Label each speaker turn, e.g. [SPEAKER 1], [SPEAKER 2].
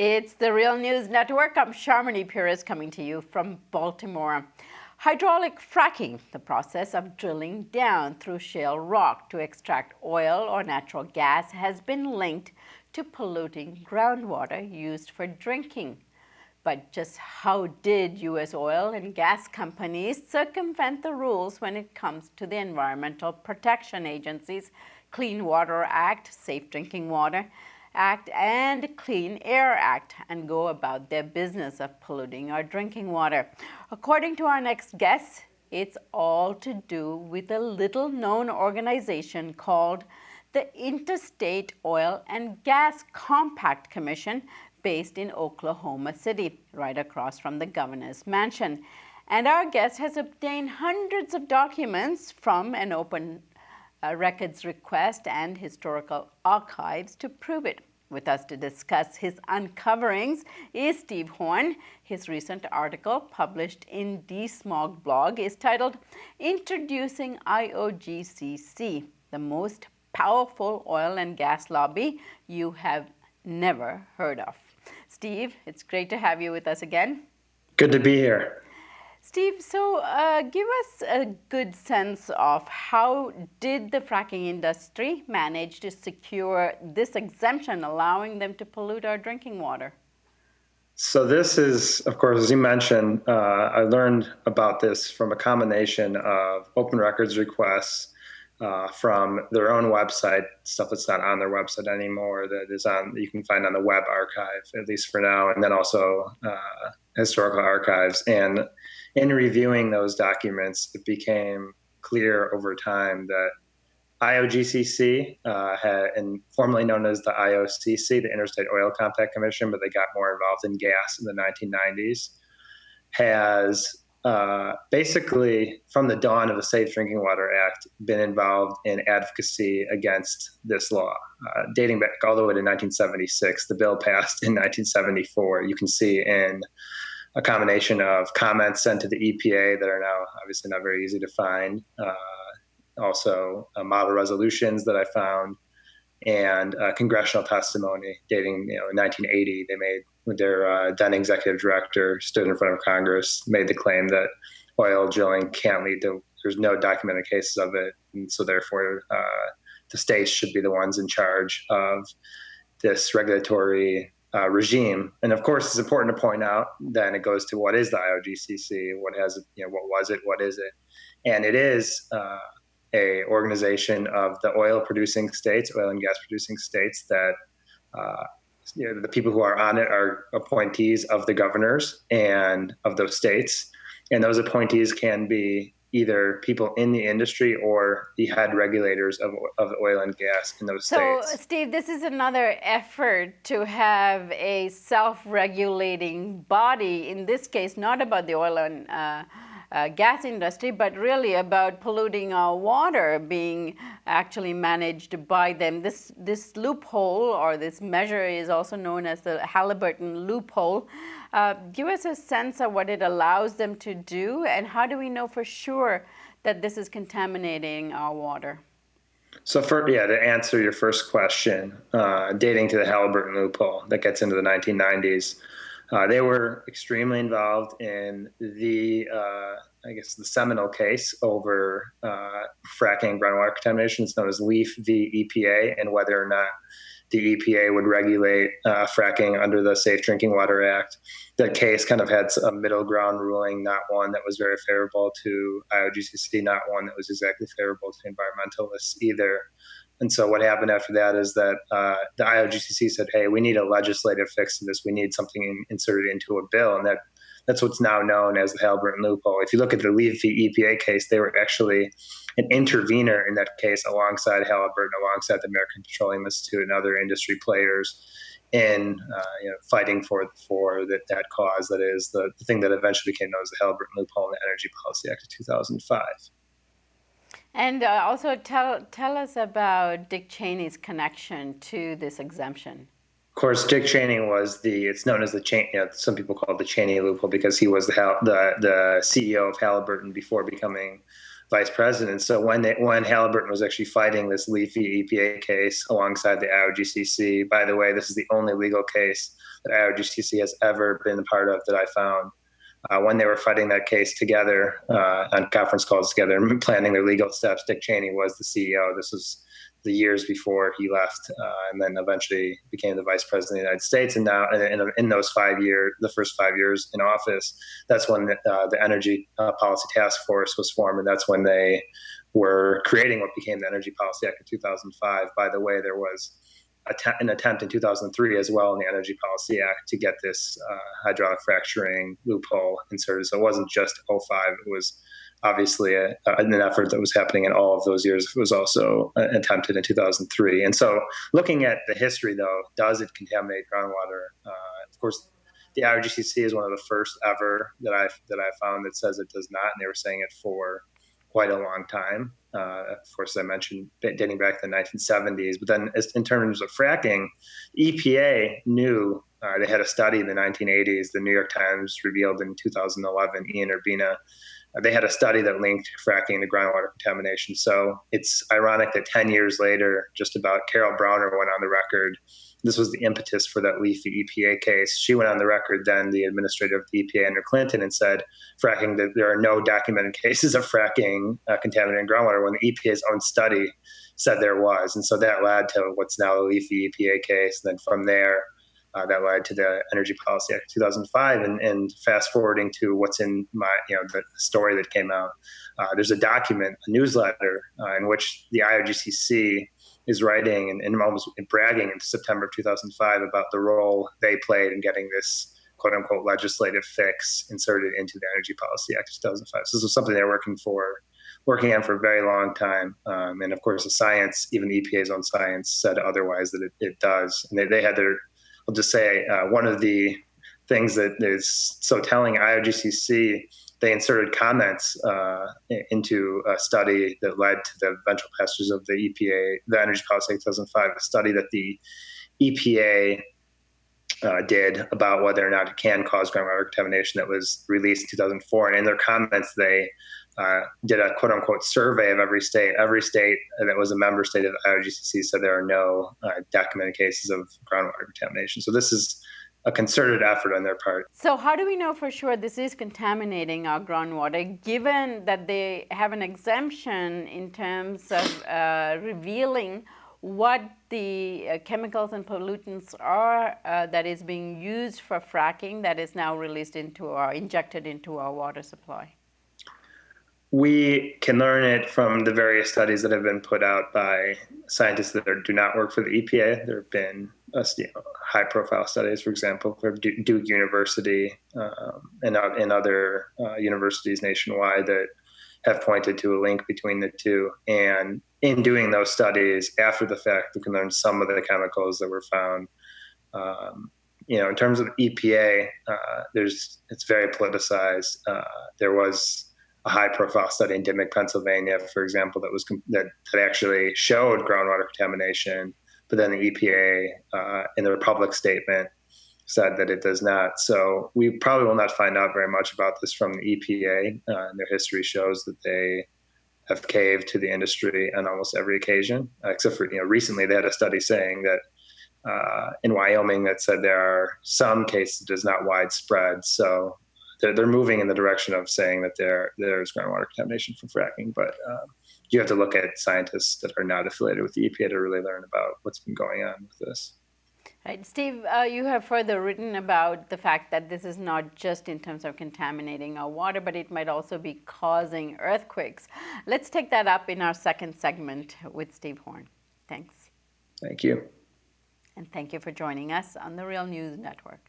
[SPEAKER 1] It's the Real News Network. I'm Sharmini Pires coming to you from Baltimore. Hydraulic fracking, the process of drilling down through shale rock to extract oil or natural gas, has been linked to polluting groundwater used for drinking. But just how did U.S. oil and gas companies circumvent the rules when it comes to the Environmental Protection Agency's Clean Water Act, Safe Drinking Water Act, and Clean Air Act, and go about their business of polluting our drinking water? According to our next guest, it's all to do with a little-known organization called the Interstate Oil and Gas Compact Commission, based in Oklahoma City, right across from the governor's mansion. And our guest has obtained hundreds of documents from an open records request and historical archives to prove it. With us to discuss his uncoverings is Steve Horn. His recent article, published in DeSmogBlog, is titled Introducing IOGCC, the most powerful oil and gas lobby you have never heard of. Steve, it's great to have you with us again.
[SPEAKER 2] Good to be here.
[SPEAKER 1] Steve, so give us a good sense of how did the fracking industry manage to secure this exemption, allowing them to pollute our drinking water?
[SPEAKER 2] So this is, of course, as you mentioned, I learned about this from a combination of open records requests from their own website, stuff that's not on their website anymore, that is on, you can find on the web archive, at least for now, and then also historical archives. And in reviewing those documents, it became clear over time that IOGCC, and formerly known as the IOCC, the Interstate Oil Compact Commission, but they got more involved in gas in the 1990s, has basically, from the dawn of the Safe Drinking Water Act, been involved in advocacy against this law, dating back all the way to 1976. The bill passed in 1974. You can see in a combination of comments sent to the EPA that are now obviously not very easy to find, also model resolutions that I found, and congressional testimony dating, in 1980. They made, their then executive director stood in front of Congress, made the claim that oil drilling can't lead to, there's no documented cases of it, and so therefore the states should be the ones in charge of this regulatory regime. And of course, it's important to point out, then it goes to what is the IOGCC, what has it, what was it, what is it? And it is a organization of the oil and gas producing states that the people who are on it are appointees of the governors and of those states. And those appointees can be either people in the industry or the head regulators of oil and gas in those states.
[SPEAKER 1] So, Steve, this is another effort to have a self-regulating body, in this case, not about the oil and gas industry, but really about polluting our water being actually managed by them. This loophole, or this measure, is also known as the Halliburton loophole. Give us a sense of what it allows them to do, and how do we know for sure that this is contaminating our water?
[SPEAKER 2] So to answer your first question, dating to the Halliburton loophole that gets into the 1990s, they were extremely involved in the seminal case over fracking groundwater contamination. It's known as LEAF v. EPA, and whether or not the EPA would regulate fracking under the Safe Drinking Water Act. That case kind of had a middle ground ruling, not one that was very favorable to IOGCC, not one that was exactly favorable to environmentalists either. And so what happened after that is that the IOGCC said, hey, we need a legislative fix to this. We need something inserted into a bill. And that's what's now known as the Halliburton loophole. If you look at the LEAF v. EPA case, they were actually an intervener in that case alongside Halliburton, alongside the American Petroleum Institute and other industry players in fighting for that cause. That is the thing that eventually became known as the Halliburton loophole in the Energy Policy Act of 2005.
[SPEAKER 1] And also tell us about Dick Cheney's connection to this exemption.
[SPEAKER 2] Of course, Dick Cheney was it's known as the Cheney, some people call it the Cheney Lupul, because he was the CEO of Halliburton before becoming vice president. So when Halliburton was actually fighting this LEAF v. EPA case alongside the IOGCC, by the way, this is the only legal case that IOGCC has ever been a part of that I found. When they were fighting that case together on conference calls together and planning their legal steps, Dick Cheney was the CEO. This was the years before he left, and then eventually became the vice president of the United States. And now, in those 5 years, the first 5 years in office, that's when the Energy Policy Task Force was formed, and that's when they were creating what became the Energy Policy Act of 2005. By the way, there was an attempt in 2003 as well in the Energy Policy Act to get this hydraulic fracturing loophole inserted. So it wasn't just 05, it was obviously an effort that was happening in all of those years. It was also attempted in 2003. And so looking at the history, though, does it contaminate groundwater? Of course, the IOGCC is one of the first ever that I found that says it does not, and they were saying it for quite a long time. Of course, I mentioned dating back to the 1970s. But then in terms of fracking, EPA knew, they had a study in the 1980s, the New York Times revealed in 2011, Ian Urbina, they had a study that linked fracking to groundwater contamination. So it's ironic that 10 years later, just about, Carol Browner went on the record. This was the impetus for that leafy EPA case. She went on the record then, the administrator of the EPA under Clinton, and said fracking, that there are no documented cases of fracking contaminating groundwater, when the EPA's own study said there was. And so that led to what's now the leafy EPA case. And then from there, that led to the Energy Policy Act of 2005. And fast forwarding to what's in the story that came out, there's a document, a newsletter, in which the IOGCC is writing and almost bragging in September of 2005 about the role they played in getting this quote unquote legislative fix inserted into the Energy Policy Act of 2005. So this was something they're working on for a very long time. And of course, the science, even the EPA's own science, said otherwise, that it does. And they had their, I'll just say, one of the things that is so telling, IOGCC, they inserted comments into a study that led to the eventual passage of the EPA, the Energy Policy Act 2005, a study that the EPA did about whether or not it can cause groundwater contamination, that was released in 2004. And in their comments, they did a quote unquote survey of every state. Every state that was a member state of the IOGCC said there are no documented cases of groundwater contamination. So this is a concerted effort on their part.
[SPEAKER 1] So how do we know for sure this is contaminating our groundwater, given that they have an exemption in terms of revealing what the chemicals and pollutants are that is being used for fracking, that is now released into or injected into our water supply?
[SPEAKER 2] We can learn it from the various studies that have been put out by scientists that do not work for the EPA. There have been high-profile studies, for example, from Duke University and other universities nationwide that have pointed to a link between the two. And in doing those studies, after the fact, we can learn some of the chemicals that were found. In terms of EPA, it's very politicized. There was a high-profile study in Dimock, Pennsylvania, for example, that actually showed groundwater contamination, but then the EPA, in their public statement, said that it does not. So we probably will not find out very much about this from the EPA. And their history shows that they have caved to the industry on almost every occasion, except for recently they had a study saying that in Wyoming that said there are some cases that is not widespread. So they're moving in the direction of saying that there's groundwater contamination from fracking, but you have to look at scientists that are not affiliated with the EPA to really learn about what's been going on with this.
[SPEAKER 1] Right. Steve, you have further written about the fact that this is not just in terms of contaminating our water, but it might also be causing earthquakes. Let's take that up in our second segment with Steve Horn. Thanks.
[SPEAKER 2] Thank you.
[SPEAKER 1] And thank you for joining us on the Real News Network.